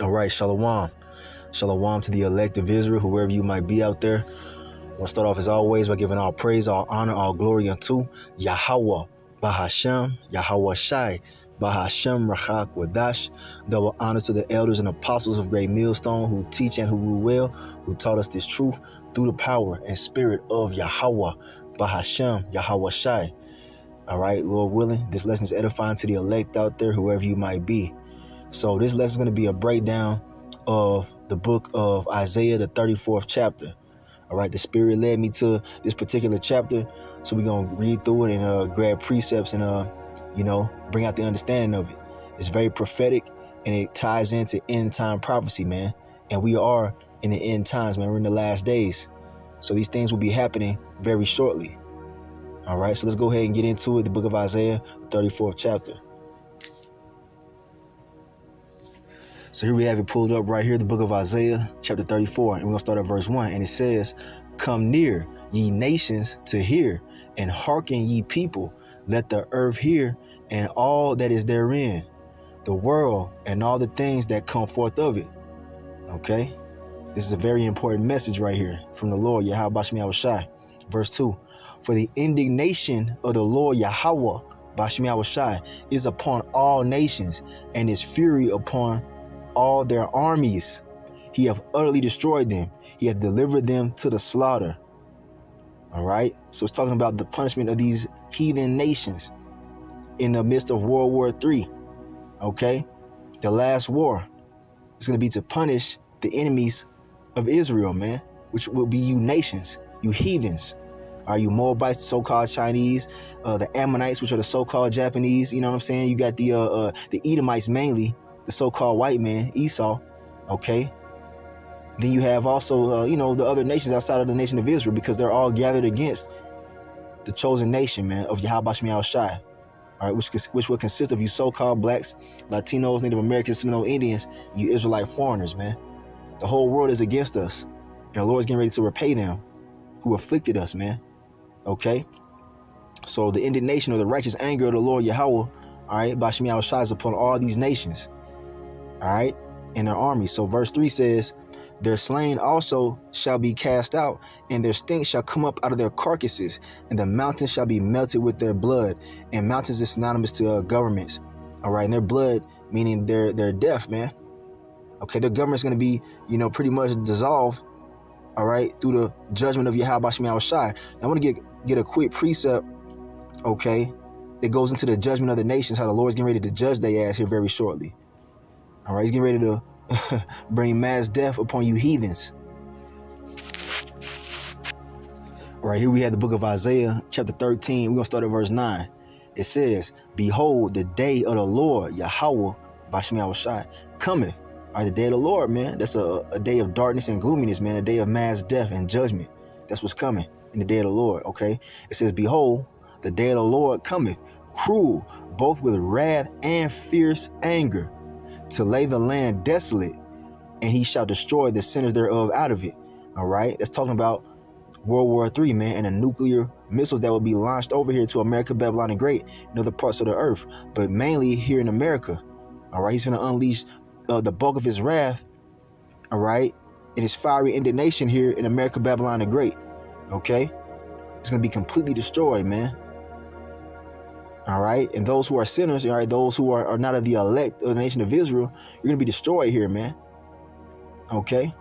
All right, shalom. Shalom to the elect of Israel, whoever you might be out there. We'll start off as always by giving all praise, all honor, all glory unto Yahweh, Bahashem, Yahweh Shai, Bahashem Rachak Wadash. Double honor to the elders and apostles of Great Millstone who teach and who rule well, who taught us this truth through the power and spirit of Yahweh, Bahashem, Yahweh Shai. All right, Lord willing, this lesson is edifying to the elect out there, whoever you might be. So this lesson is going to be a breakdown of the book of Isaiah, the 34th chapter. All right, the Spirit led me to this particular chapter, so we're going to read through it and grab precepts and, bring out the understanding of it. It's very prophetic, and it ties into end-time prophecy, man. And we are in the end times, man. We're in the last days. So these things will be happening very shortly. All right, so let's go ahead and get into it. The book of Isaiah, the 34th chapter. So here we have it pulled up right here, the book of Isaiah, chapter 34, and we're going to start at verse 1. And it says, "Come near, ye nations, to hear, and hearken, ye people. Let the earth hear, and all that is therein, the world, and all the things that come forth of it." Okay? This is a very important message right here from the Lord, Yahweh Bashmi Awashai. Verse 2, "For the indignation of the Lord Yahweh Bashmi Awashai is upon all nations, and his fury upon all their armies. He hath utterly destroyed them. He hath delivered them to the slaughter." All right. So it's talking about the punishment of these heathen nations in the midst of World War III. Okay. The last war is going to be to punish the enemies of Israel, man, which will be you nations, you heathens. Are you Moabites, the so-called Chinese, the Ammonites, which are the so-called Japanese? You know what I'm saying? You got the Edomites mainly, the so-called white man, Esau, okay? Then you have also, the other nations outside of the nation of Israel, because they're all gathered against the chosen nation, man, of Yahweh Bashmi Awashai, all right, which will consist of you so-called blacks, Latinos, Native Americans, Seminole Indians, you Israelite foreigners, man. The whole world is against us, and the Lord's getting ready to repay them who afflicted us, man, okay? So the indignation or the righteous anger of the Lord Yahweh, all right, Bashmi Awashai, is upon all these nations, all right, and their armies. So verse 3 says, "Their slain also shall be cast out, and their stink shall come up out of their carcasses, and the mountains shall be melted with their blood." And mountains is synonymous to governments, all right, and their blood meaning their death, man. Okay, their government's going to be, pretty much dissolved, all right, through the judgment of Yahweh Bashmi Awashai. I want to get a quick precept, okay, that goes into the judgment of the nations, how the Lord's getting ready to judge their ass here very shortly. All right, he's getting ready to bring mass death upon you heathens. All right, here we have the book of Isaiah, chapter 13. We're going to start at verse 9. It says, "Behold, the day of the Lord, Yahweh, Bashmi Awashai, cometh." All right, the day of the Lord, man. That's a day of darkness and gloominess, man. A day of mass death and judgment. That's what's coming in the day of the Lord, okay? It says, "Behold, the day of the Lord cometh, cruel, both with wrath and fierce anger, to lay the land desolate, and he shall destroy the sinners thereof out of it." All right, that's talking about World War III, man, and the nuclear missiles that will be launched over here to America, Babylon the Great, and other parts of the earth, but mainly here in America. All right, he's going to unleash the bulk of his wrath, all right, and his fiery indignation here in America, Babylon the Great. Okay, it's going to be completely destroyed, man. All right, and those who are sinners, all right, those who are not of the elect of the nation of Israel, you're going to be destroyed here, man. Okay,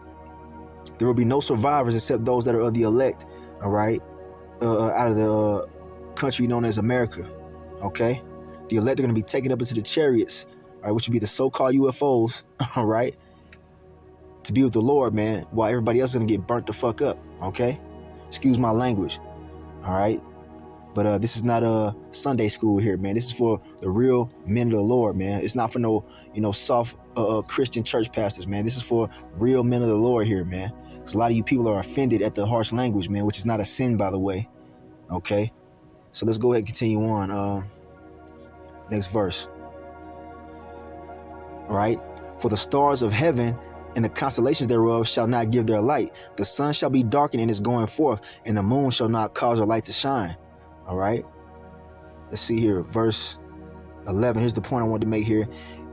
there will be no survivors except those that are of the elect, all right, out of the country known as America. Okay, the elect are going to be taken up into the chariots, all right, which would be the so-called UFOs, all right, to be with the Lord, man, while everybody else is going to get burnt the fuck up. Okay, excuse my language, all right. But this is not a Sunday school here, man. This is for the real men of the Lord, man. It's not for no, soft Christian church pastors, man. This is for real men of the Lord here, man. Because a lot of you people are offended at the harsh language, man, which is not a sin, by the way. Okay? So let's go ahead and continue on. Next verse. All right? "For the stars of heaven and the constellations thereof shall not give their light. The sun shall be darkened in its going forth, and the moon shall not cause her light to shine." All right, let's see here, verse 11. Here's the point I wanted to make here.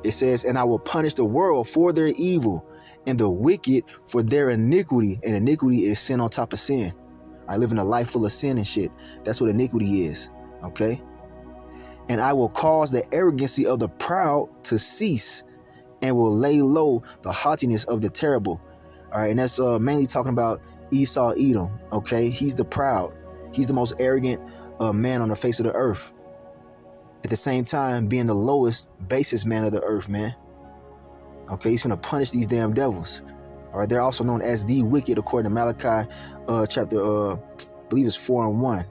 It says, and I will punish the world for their evil and the wicked for their iniquity. And iniquity is sin on top of sin. I live in a life full of sin and shit. That's what iniquity is. Okay. And I will cause the arrogancy of the proud to cease and will lay low the haughtiness of the terrible. All right. And that's mainly talking about Esau, Edom. Okay. He's the proud. He's the most arrogant man on the face of the earth. At the same time, being the lowest, basest man of the earth, man. Okay, he's going to punish these damn devils. All right, they're also known as the wicked, according to Malachi chapter, I believe it's 4:1.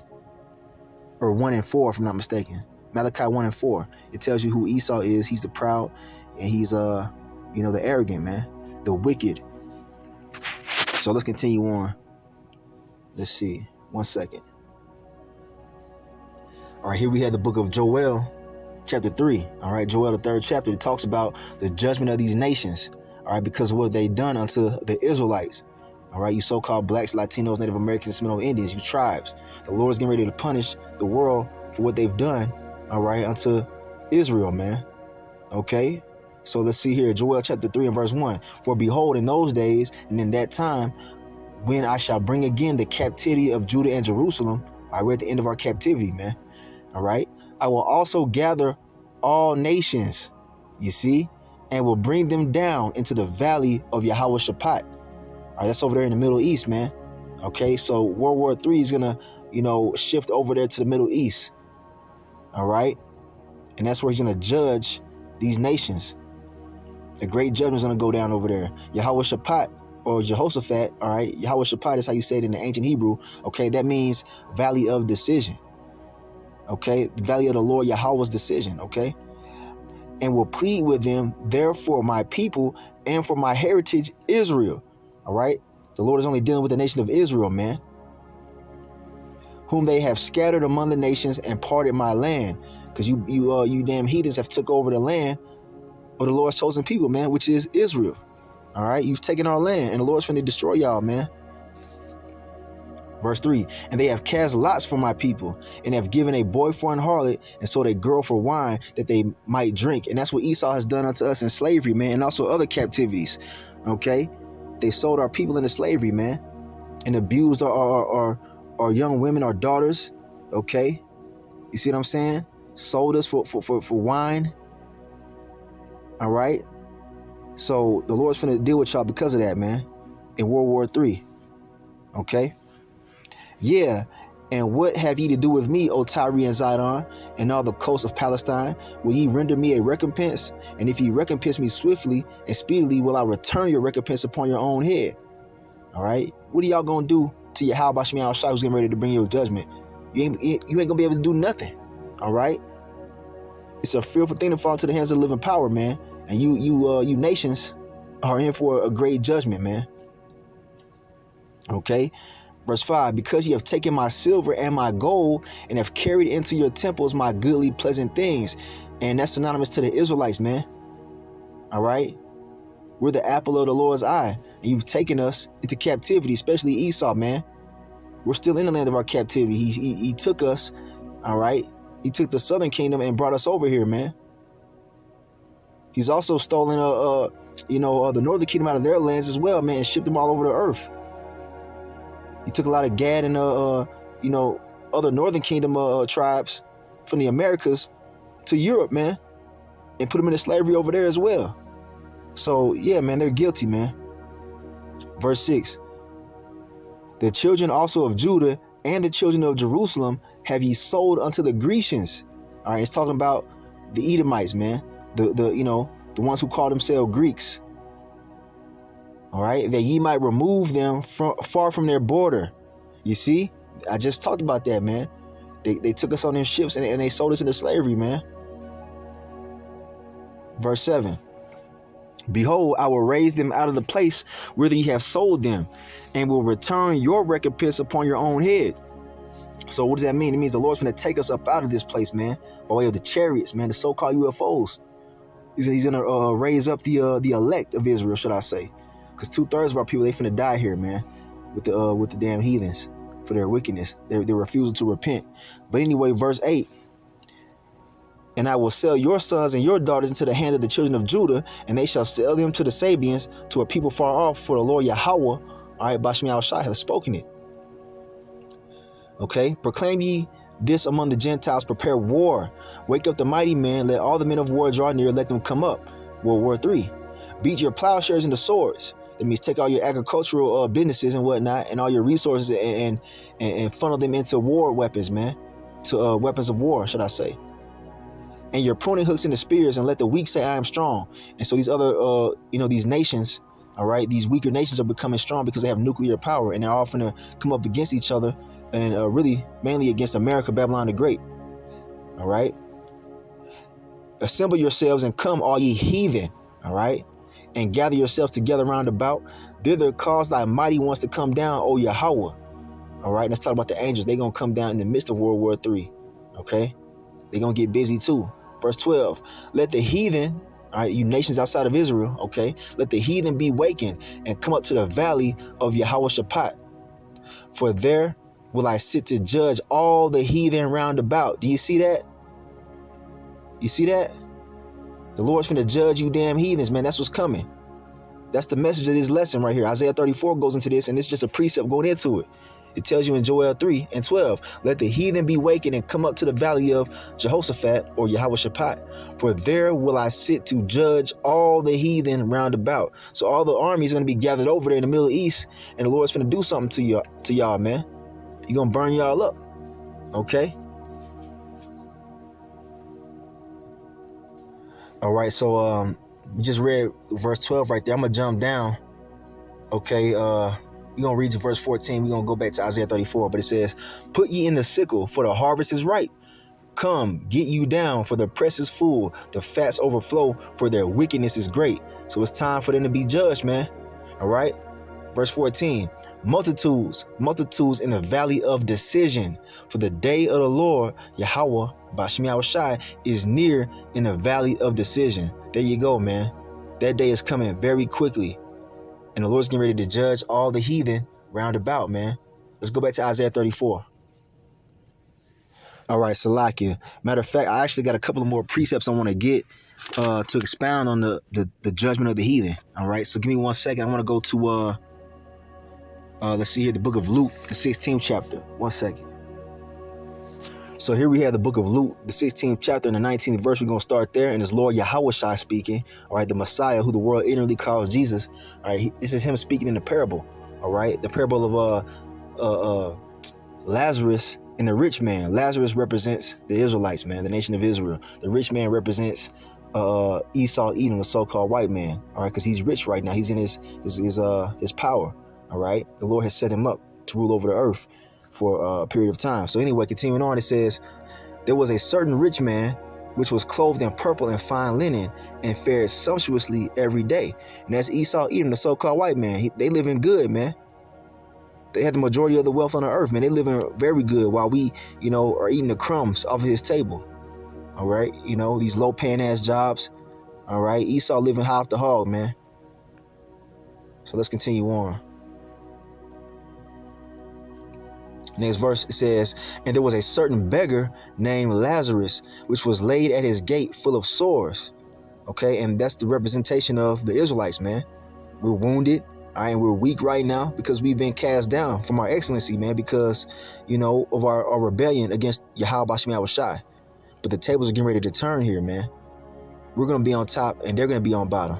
Or 1:4, if I'm not mistaken. Malachi 1:4. It tells you who Esau is. He's the proud, and he's, the arrogant, man. The wicked. So let's continue on. Let's see. 1 second. All right, here we have the book of Joel, chapter 3. All right, Joel, the 3rd chapter. It talks about the judgment of these nations. All right, because of what they done unto the Israelites. All right, you so-called blacks, Latinos, Native Americans, Seminole Indians, you tribes. The Lord is getting ready to punish the world for what they've done. All right, unto Israel, man. Okay, so let's see here. Joel chapter 3 and verse 1. For behold, in those days and in that time, when I shall bring again the captivity of Judah and Jerusalem. All right, we're at the end of our captivity, man. All right. I will also gather all nations, you see, and will bring them down into the valley of Jehoshaphat. All right, that's over there in the Middle East, man. Okay, so World War III is going to, shift over there to the Middle East. All right. And that's where he's going to judge these nations. The great judgment is going to go down over there. Jehoshaphat or Jehoshaphat. All right. Jehoshaphat is how you say it in the ancient Hebrew. OK, that means valley of decision. Okay, the valley of the Lord Yahweh's decision, okay? And will plead with them, therefore, my people and for my heritage, Israel. All right? The Lord is only dealing with the nation of Israel, man. Whom they have scattered among the nations and parted my land. Because you damn heathens have took over the land of the Lord's chosen people, man, which is Israel. All right? You've taken our land and the Lord's finna destroy y'all, man. Verse 3, and they have cast lots for my people and have given a boy for an harlot and sold a girl for wine that they might drink. And that's what Esau has done unto us in slavery, man, and also other captivities. Okay, they sold our people into slavery, man, and abused our young women, our daughters. Okay, you see what I'm saying? Sold us for wine. All right, so the Lord's finna deal with y'all because of that, man, in World War III. Okay. Yeah, and what have ye to do with me, O Tyre and Zidon, and all the coasts of Palestine? Will ye render me a recompense? And if ye recompense me swiftly and speedily, will I return your recompense upon your own head? All right, what are y'all gonna do to Yahweh Shemi Al-Shai, who's getting ready to bring you a judgment? You ain't gonna be able to do nothing. All right, it's a fearful thing to fall into the hands of the living power, man. And you nations are in for a great judgment, man. Okay. Verse 5, because ye have taken my silver and my gold and have carried into your temples my goodly pleasant things. And that's synonymous to the Israelites, man. All right. We're the apple of the Lord's eye. And you've taken us into captivity, especially Esau, man. We're still in the land of our captivity. He took us. All right. He took the southern kingdom and brought us over here, man. He's also stolen, the northern kingdom out of their lands as well, man, and shipped them all over the earth. He took a lot of Gad and, other northern kingdom tribes from the Americas to Europe, man, and put them into slavery over there as well. So, yeah, man, they're guilty, man. Verse 6, the children also of Judah and the children of Jerusalem have ye sold unto the Grecians. All right, it's talking about the Edomites, man, the ones who call themselves Greeks. All right, that ye might remove them far from their border. You see, I just talked about that, man. They took us on their ships and they sold us into slavery, man. Verse 7. Behold, I will raise them out of the place whither ye have sold them, and will return your recompense upon your own head. So what does that mean? It means the Lord's going to take us up out of this place, man, by way of the chariots, man, the so-called UFOs. He's going to raise up the elect of Israel, should I say. Because 2/3 of our people, they finna die here, man, with the damn heathens for their wickedness, their refusal to repent. But anyway, verse 8. And I will sell your sons and your daughters into the hand of the children of Judah, and they shall sell them to the Sabians, to a people far off, for the Lord Yahweh, all right, Bashmi al-Shai has spoken it. Okay, proclaim ye this among the Gentiles, prepare war. Wake up the mighty men, let all the men of war draw near, let them come up. World War III. Beat your plowshares into swords. That means take all your agricultural businesses and whatnot, and all your resources, and funnel them into war weapons, man. To weapons of war, should I say. And your pruning hooks into spears, and let the weak say, I am strong. And so these other, these nations, all right, these weaker nations are becoming strong because they have nuclear power, and they're all going to come up against each other, and really mainly against America, Babylon the Great. All right. Assemble yourselves and come, all ye heathen. All right. And gather yourselves together round about. Thither cause thy mighty ones to come down, O Yahweh. All right. Let's talk about the angels. They're going to come down in the midst of World War III. Okay. They're going to get busy too. Verse 12, let the heathen, all right, you nations outside of Israel, okay, let the heathen be wakened and come up to the valley of Yahweh Shaphat. For there will I sit to judge all the heathen round about. Do you see that? You see that? The Lord's finna judge you damn heathens, man. That's what's coming. That's the message of this lesson right here. Isaiah 34 goes into this, and it's just a precept going into it. It tells you in Joel 3 and 12, let the heathen be wakened and come up to the valley of Jehoshaphat, or Yahweh Shaphat, for there will I sit to judge all the heathen round about. So all the armies are going to be gathered over there in the Middle East, and the Lord's going to do something to y'all, man. He's going to burn y'all up. Okay? All right, so we just read verse 12 right there. I'm going to jump down. Okay, we're going to read to verse 14. We're going to go back to Isaiah 34. But it says, put ye in the sickle, for the harvest is ripe. Come, get you down, for the press is full. The fats overflow, for their wickedness is great. So it's time for them to be judged, man. All right. Verse 14. Multitudes in the valley of decision. For the day of the Lord, Yahweh, Bashmi al-Shai, is near in the valley of decision. There you go, man. That day is coming very quickly. And the Lord's getting ready to judge all the heathen round about, man. Let's go back to Isaiah 34. All right, Salakia. Matter of fact, I actually got a couple of more precepts I want to get to expound on the judgment of the heathen. All right, so give me 1 second. I want to go to, let's see here, the book of Luke, the 16th chapter. 1 second. So here we have the book of Luke, the 16th chapter and the 19th verse. We're going to start there. And it's Lord Yahweh Shai speaking. All right, the Messiah, who the world ignorantly calls Jesus. All right, this is him speaking in the parable. All right, the parable of Lazarus and the rich man. Lazarus represents the Israelites, man, the nation of Israel. The rich man represents Esau, Edom, the so-called white man. All right, because he's rich right now. He's in his power. All right, the Lord has set him up to rule over the earth for a period of time. So anyway, continuing on, it says, there was a certain rich man which was clothed in purple and fine linen and fared sumptuously every day. And that's Esau, Edom, the so-called white man. They live in good, man. They had the majority of the wealth on the earth, man. They live in very good while we, are eating the crumbs off of his table. All right. These low paying ass jobs. All right. Esau living high off the hog, man. So let's continue on. Next verse, it says, and there was a certain beggar named Lazarus, which was laid at his gate full of sores. Okay, and that's the representation of the Israelites, man. We're wounded, all right, and we're weak right now because we've been cast down from our excellency, man, because, of our rebellion against Yahweh Bashmi al-Shai. But the tables are getting ready to turn here, man. We're going to be on top and they're going to be on bottom.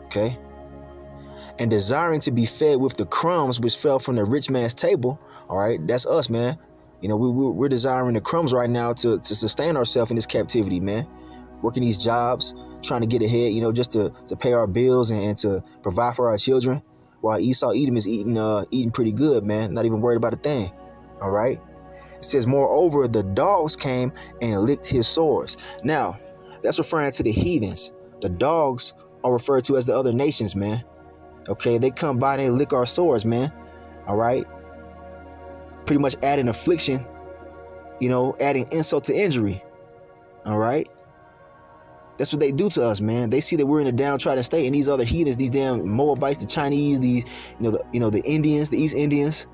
Okay. And desiring to be fed with the crumbs which fell from the rich man's table. All right, that's us, man. We're desiring the crumbs right now to sustain ourselves in this captivity, man. Working these jobs, trying to get ahead, just to pay our bills and to provide for our children. While Esau, Edom is eating pretty good, man. Not even worried about a thing. All right. It says, moreover, the dogs came and licked his sores. Now, that's referring to the heathens. The dogs are referred to as the other nations, man. Okay, they come by and they lick our sores, man. All right. Pretty much adding affliction, adding insult to injury. All right. That's what they do to us, man. They see that we're in a downtrodden state, and these other heathens, these damn Moabites, the Chinese, the Indians, the East Indians,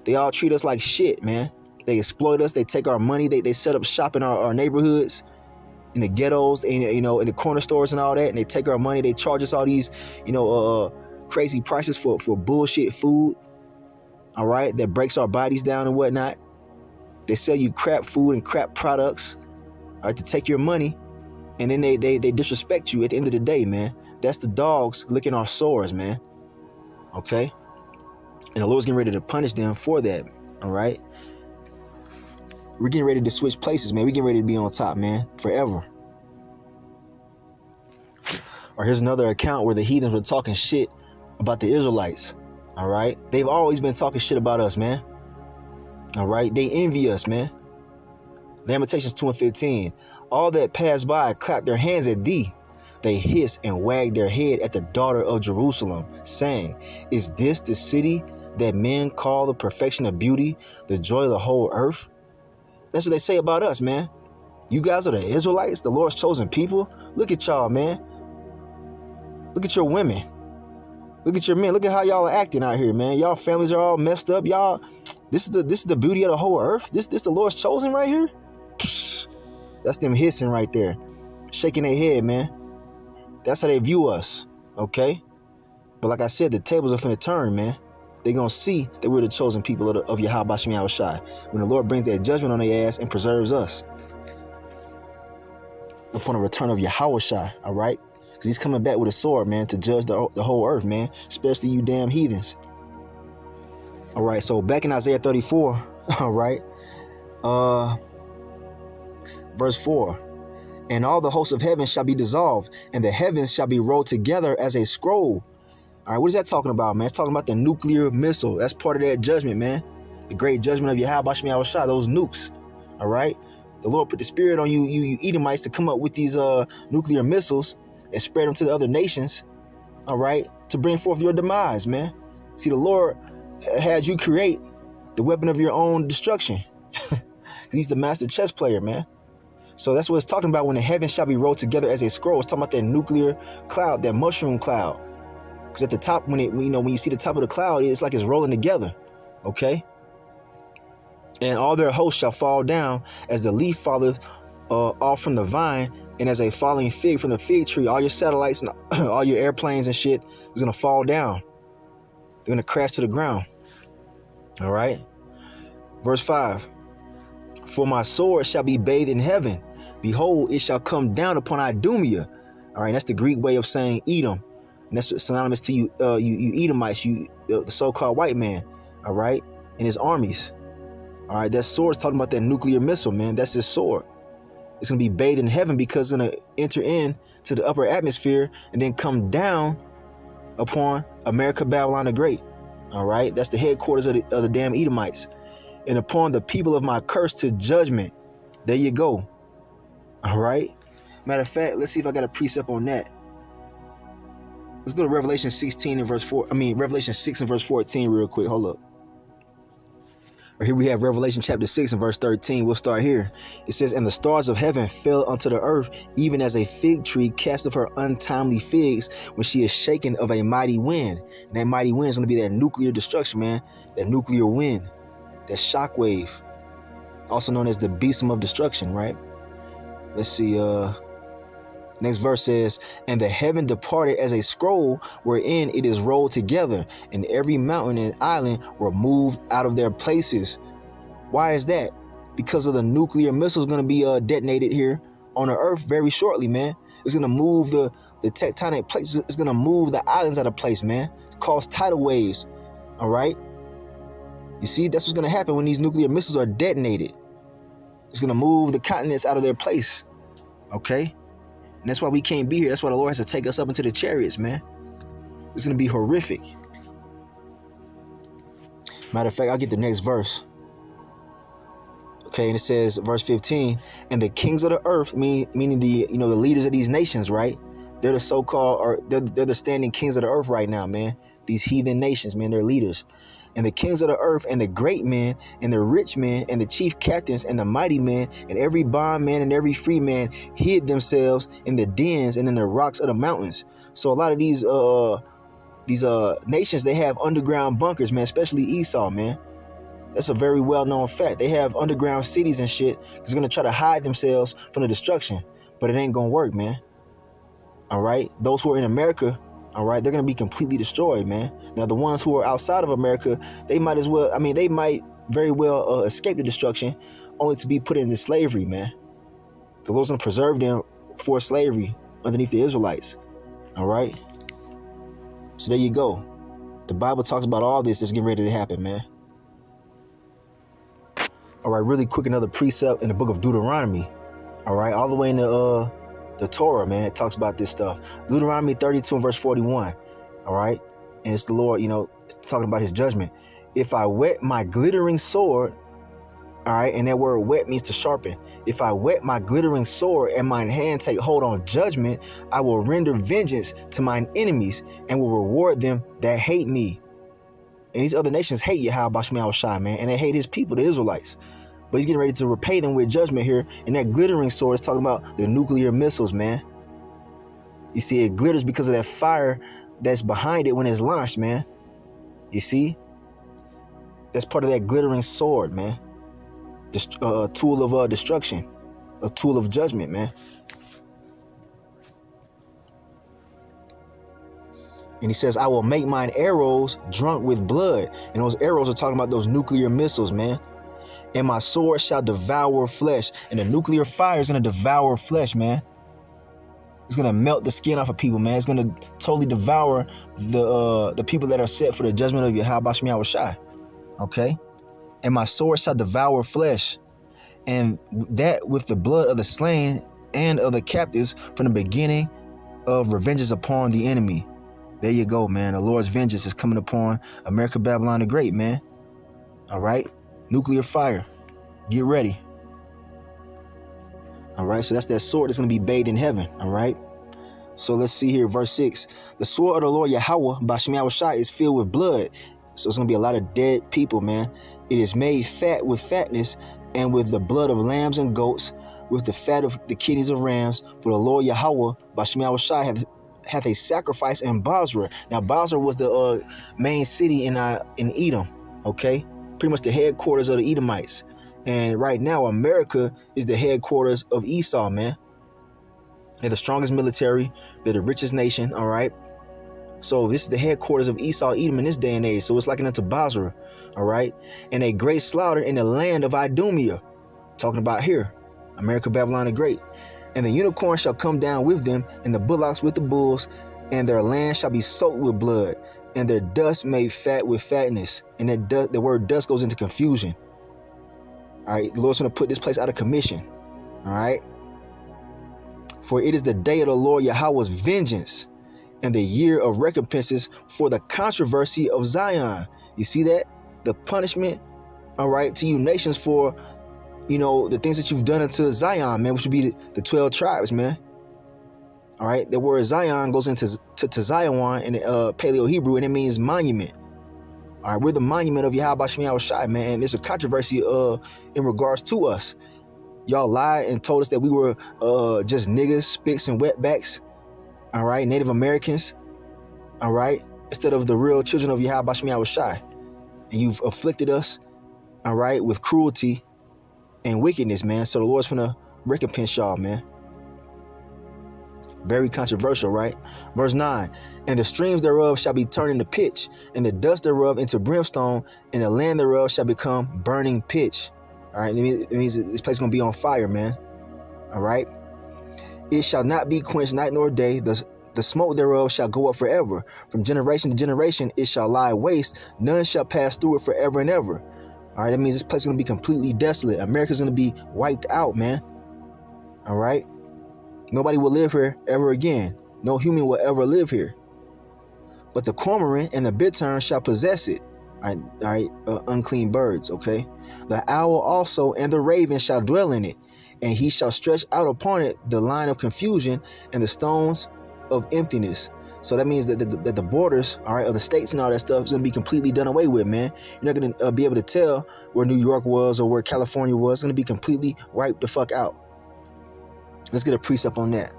they all treat us like shit, man. They exploit us. They take our money. They set up shop in our neighborhoods, in the ghettos, in the corner stores and all that. And they take our money. They charge us all these, crazy prices for bullshit food. All right, that breaks our bodies down and whatnot. They sell you crap food and crap products, all right, to take your money, and then they disrespect you at the end of the day, man. That's the dogs licking our sores, man. Okay, and the Lord's getting ready to punish them for that. All right, we're getting ready to switch places, man. We're getting ready to be on top, man, forever. Or here's another account where the heathens were talking shit about the Israelites. All right, they've always been talking shit about us, man. All right, they envy us, man. Lamentations 2:15. All that pass by clap their hands at thee. They hiss and wag their head at the daughter of Jerusalem, saying, is this the city that men call the perfection of beauty, the joy of the whole earth? That's what they say about us, man. You guys are the Israelites, the Lord's chosen people. Look at y'all, man. Look at your women. Look at your men. Look at how y'all are acting out here, man. Y'all families are all messed up. Y'all, this is the beauty of the whole earth. This the Lord's chosen right here. Psst. That's them hissing right there, shaking their head, man. That's how they view us, okay? But like I said, the tables are finna turn, man. They're gonna see that we're the chosen people of Yahweh Bashim Yahushai when the Lord brings that judgment on their ass and preserves us upon the return of Yahushai, all right? Because he's coming back with a sword, man, to judge the whole earth, man, especially you damn heathens. All right, so back in Isaiah 34, all right, verse 4. And all the hosts of heaven shall be dissolved, and the heavens shall be rolled together as a scroll. All right, what is that talking about, man? It's talking about the nuclear missile. That's part of that judgment, man. The great judgment of Yahweh Bashim Yahushai, those nukes, all right? The Lord put the spirit on you Edomites to come up with these nuclear missiles and spread them to the other nations, all right, to bring forth your demise, man. See, the Lord had you create the weapon of your own destruction. He's the master chess player, man. So that's what it's talking about when the heavens shall be rolled together as a scroll. It's talking about that nuclear cloud, that mushroom cloud. Because at the top, when you see the top of the cloud, it's like it's rolling together, okay? And all their hosts shall fall down as the leaf falleth off from the vine, and as a falling fig from the fig tree. All your satellites and all your airplanes and shit is going to fall down. They're going to crash to the ground. All right. Verse 5. For my sword shall be bathed in heaven. Behold, it shall come down upon Idumea. All right. That's the Greek way of saying Edom. And that's synonymous to you Edomites, the so-called white man. All right. And his armies. All right. That sword is talking about that nuclear missile, man. That's his sword. It's going to be bathed in heaven because it's going to enter into the upper atmosphere and then come down upon America, Babylon the Great. All right. That's the headquarters of the damn Edomites. And upon the people of my curse to judgment. There you go. All right. Matter of fact, let's see if I got a precept on that. Let's go to Revelation 16 and verse 4. Revelation 6 and verse 14 real quick. Hold up. Here we have Revelation chapter 6 and verse 13. We'll start here. It says, and the stars of heaven fell unto the earth, even as a fig tree casteth her untimely figs when she is shaken of a mighty wind. And that mighty wind is going to be that nuclear destruction, man. That nuclear wind. That shockwave. Also known as the besom of destruction, right? Let's see. Next verse says, and the heaven departed as a scroll wherein it is rolled together, and every mountain and island were moved out of their places. Why is that? Because of the nuclear missiles going to be detonated here on the earth very shortly, man. It's going to move the tectonic plates. It's going to move the islands out of place, man. Cause tidal waves. All right. You see, that's what's going to happen when these nuclear missiles are detonated. It's going to move the continents out of their place. Okay. And that's why we can't be here. That's why the Lord has to take us up into the chariots, man. It's going to be horrific. Matter of fact, I'll get the next verse. Okay, and it says, verse 15, and the kings of the earth, meaning the leaders of these nations, right? They're the so-called, or they're the standing kings of the earth right now, man. These heathen nations, man, they're leaders. And the kings of the earth, and the great men, and the rich men, and the chief captains, and the mighty men, and every bondman and every free man hid themselves in the dens and in the rocks of the mountains. So a lot of these nations, they have underground bunkers, man, especially Esau, man. That's a very well-known fact. They have underground cities and shit because they're going to try to hide themselves from the destruction. But it ain't going to work, man. All right? Those who are in America, all right, they're going to be completely destroyed, man. Now, the ones who are outside of America, they might as well, they might very well escape the destruction only to be put into slavery, man. The Lord's going to preserve them for slavery underneath the Israelites. All right? So there you go. The Bible talks about all this that's getting ready to happen, man. All right, really quick, another precept in the book of Deuteronomy. All right, all the way in the Torah, man, it talks about this stuff. Deuteronomy 32 and verse 41. All right, and it's the Lord, talking about his judgment. If I whet my glittering sword, all right, and that word whet means to sharpen. If I whet my glittering sword and mine hand take hold on judgment, I will render vengeance to mine enemies and will reward them that hate me. And these other nations hate Yahweh Shema Shai, man, and they hate his people, the Israelites. But he's getting ready to repay them with judgment here. And that glittering sword is talking about the nuclear missiles, man. You see, it glitters because of that fire that's behind it when it's launched, man. You see? That's part of that glittering sword, man. A tool of destruction. A tool of judgment, man. And he says, I will make mine arrows drunk with blood. And those arrows are talking about those nuclear missiles, man. And my sword shall devour flesh. And the nuclear fire is going to devour flesh, man. It's going to melt the skin off of people, man. It's going to totally devour the people that are set for the judgment of Yahweh Shema Shai. Okay? And my sword shall devour flesh. And that with the blood of the slain and of the captives from the beginning of revenges upon the enemy. There you go, man. The Lord's vengeance is coming upon America, Babylon the Great, man. All right? Nuclear fire. Get ready. All right? So that's that sword that's going to be bathed in heaven. All right? So let's see here, verse 6. The sword of the Lord Yahweh, Bashim Shai, is filled with blood. So it's going to be a lot of dead people, man. It is made fat with fatness and with the blood of lambs and goats, with the fat of the kidneys of rams. For the Lord Yahweh, Bashim Shai, hath a sacrifice in Basra. Now, Basra was the main city in Edom, okay? Pretty much the headquarters of the Edomites. And right now, America is the headquarters of Esau, man. They're the strongest military. They're the richest nation, all right? So this is the headquarters of Esau, Edom in this day and age. So it's likened unto Basra, all right? And a great slaughter in the land of Idumea. Talking about here, America, Babylon the Great. And the unicorn shall come down with them, and the bullocks with the bulls, and their land shall be soaked with blood, and their dust made fat with fatness. And that the word dust goes into confusion. All right, the Lord's going to put this place out of commission. All right. For it is the day of the Lord Yahweh's vengeance, and the year of recompenses for the controversy of Zion. You see that? The punishment, all right, to you nations for, the things that you've done unto Zion, man, which would be the 12 tribes, man. All right, the word Zion goes into to Zion in Paleo Hebrew, and it means monument. All right, we're the monument of Yahweh Shema Shai, man. And there's a controversy in regards to us. Y'all lied and told us that we were just niggas, spicks, and wetbacks. All right, Native Americans. All right, instead of the real children of Yahweh Shema Shai. And you've afflicted us, all right, with cruelty and wickedness, man. So the Lord's finna recompense y'all, man. Very controversial, right? Verse 9. And the streams thereof shall be turned into pitch, and the dust thereof into brimstone, and the land thereof shall become burning pitch. All right, it means this place is going to be on fire, man. All right. It shall not be quenched night nor day. The smoke thereof shall go up forever. From generation to generation it shall lie waste. None shall pass through it forever and ever. All right, that means this place is going to be completely desolate. America's going to be wiped out, man. All right. Nobody will live here ever again. No human will ever live here. But the cormorant and the bittern shall possess it. All right, unclean birds, okay? The owl also and the raven shall dwell in it, and he shall stretch out upon it the line of confusion and the stones of emptiness. So that means that the borders, all right, of the states and all that stuff is going to be completely done away with, man. You're not going to be able to tell where New York was or where California was. It's going to be completely wiped the fuck out. Let's get a precept on that.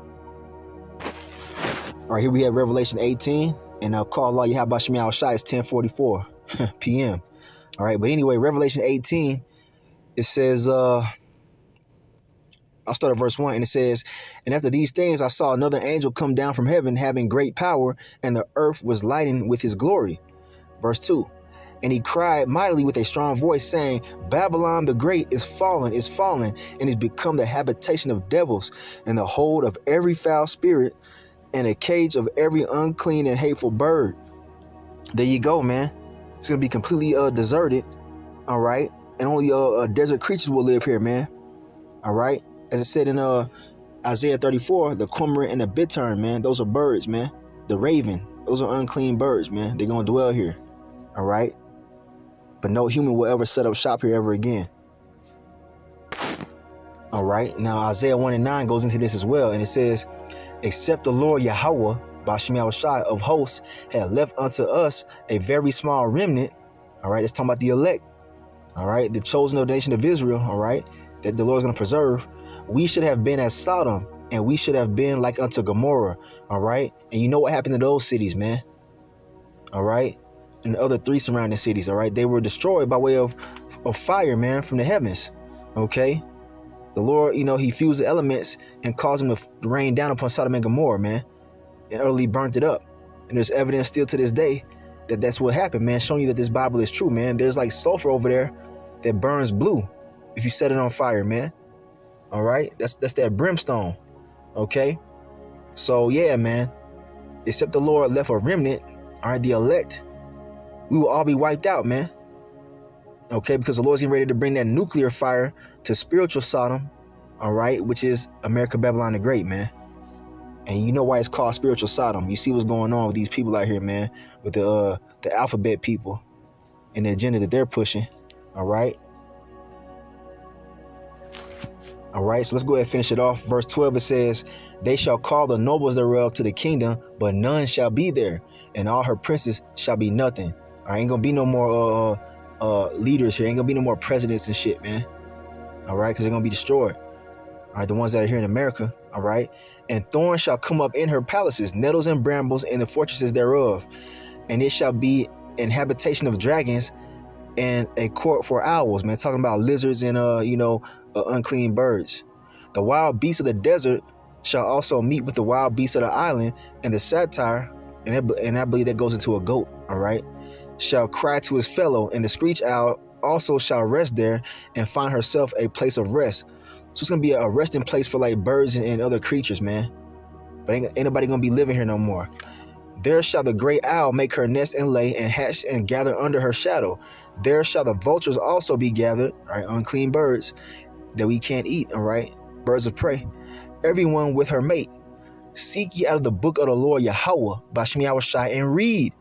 All right, here we have Revelation 18, and I'll call Allah Yahweh Shema Shai. It's 10:44 p.m. All right, but anyway, Revelation 18, it says, I'll start at verse 1, and it says, and after these things I saw another angel come down from heaven, having great power, and the earth was lightened with his glory. Verse 2, and he cried mightily with a strong voice, saying, Babylon the great is fallen, and is become the habitation of devils, and the hold of every foul spirit, and a cage of every unclean and hateful bird. There you go, man. It's going to be completely deserted, all right? And only desert creatures will live here, man, all right? As it said in Isaiah 34, the cormorant and the bittern, man, those are birds, man. The raven, those are unclean birds, man. They're going to dwell here, all right? But no human will ever set up shop here ever again. All right. Now, Isaiah 1:9 goes into this as well. And it says, except the Lord Yahweh, Ba'Shem Yahushai of hosts, had left unto us a very small remnant. All right. It's talking about the elect. All right. The chosen of the nation of Israel. All right. That the Lord is going to preserve. We should have been as Sodom, and we should have been like unto Gomorrah. All right. And you know what happened to those cities, man. All right. And the other 3 surrounding cities, all right, they were destroyed by way of fire, man, from the heavens, okay? The Lord, you know, he fused the elements and caused them to rain down upon Sodom and Gomorrah, man, and utterly burnt it up. And there's evidence still to this day that that's what happened, man, showing you that this Bible is true, man. There's like sulfur over there that burns blue if you set it on fire, man, all right? That's that brimstone, okay? So, yeah, man, except the Lord left a remnant, all right, the elect, we will all be wiped out, man. Okay, because the Lord's getting ready to bring that nuclear fire to spiritual Sodom, all right, which is America, Babylon the Great, man. And you know why it's called spiritual Sodom. You see what's going on with these people out here, man, with the alphabet people and the agenda that they're pushing, all right? All right, so let's go ahead and finish it off. Verse 12, it says, they shall call the nobles thereof to the kingdom, but none shall be there, and all her princes shall be nothing. All right, ain't gonna be no more leaders here. Ain't gonna be no more presidents and shit, man. All right, because they're gonna be destroyed. All right, the ones that are here in America. All right, and thorns shall come up in her palaces, nettles and brambles in the fortresses thereof, and it shall be an habitation of dragons and a court for owls, man. Talking about lizards and unclean birds. The wild beasts of the desert shall also meet with the wild beasts of the island, and the satyr, and I believe that goes into a goat. All right. Shall cry to his fellow, and the screech owl also shall rest there and find herself a place of rest. So it's going to be a resting place for like birds and other creatures, man. But ain't nobody going to be living here no more. There shall the great owl make her nest and lay and hatch and gather under her shadow. There shall the vultures also be gathered, all right, unclean birds that we can't eat, all right, birds of prey, everyone with her mate. Seek ye out of the book of the Lord Yahweh, Ba'Shem Yahushai, and read.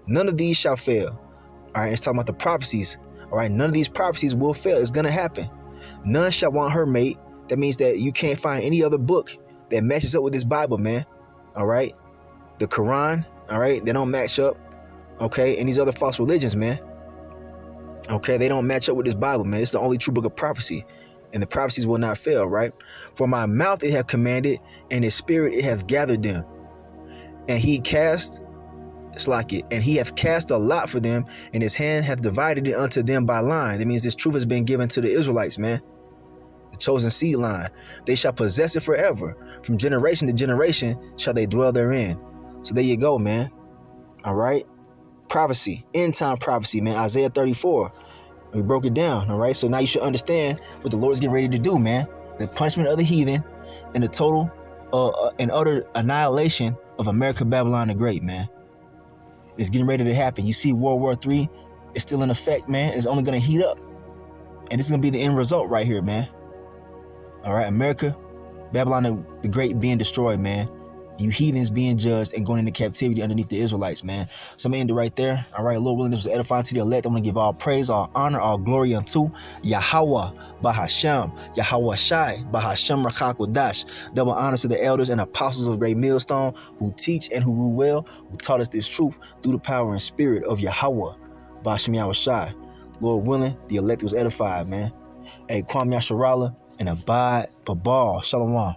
None of these shall fail. All right, it's talking about the prophecies. All right, none of these prophecies will fail. It's going to happen. None shall want her mate. That means that you can't find any other book that matches up with this Bible, man. All right, the Quran, all right, they don't match up. Okay, and these other false religions, man. Okay, they don't match up with this Bible, man. It's the only true book of prophecy, and the prophecies will not fail, right? For my mouth it hath commanded, and his spirit it hath gathered them. And he cast... It's like it. And he hath cast a lot for them, and his hand hath divided it unto them by line. That means this truth has been given to the Israelites, man. The chosen seed line. They shall possess it forever. From generation to generation shall they dwell therein. So there you go, man. All right. Prophecy. End time prophecy, man. Isaiah 34. We broke it down. All right. So now you should understand what the Lord is getting ready to do, man. The punishment of the heathen and the total and utter annihilation of America, Babylon the Great, man. It's getting ready to happen. You see World War III is still in effect, man. It's only going to heat up. And this is going to be the end result right here, man. All right, America, Babylon the Great being destroyed, man. You heathens being judged and going into captivity underneath the Israelites, man. So I'm going to end it right there. All right, Lord willing, this was edifying to the elect. I'm going to give all praise, all honor, all glory unto Yahweh, Bahashem, Yahweh Shai, Bahashem Rakak Wadash. Double honors to the elders and apostles of Great Millstone who teach and who rule well, who taught us this truth through the power and spirit of Yahweh, Bahashem Yahweh Shai. Lord willing, the elect was edified, man. Hey, Kwam Yasharala and Abad Babal. Shalom.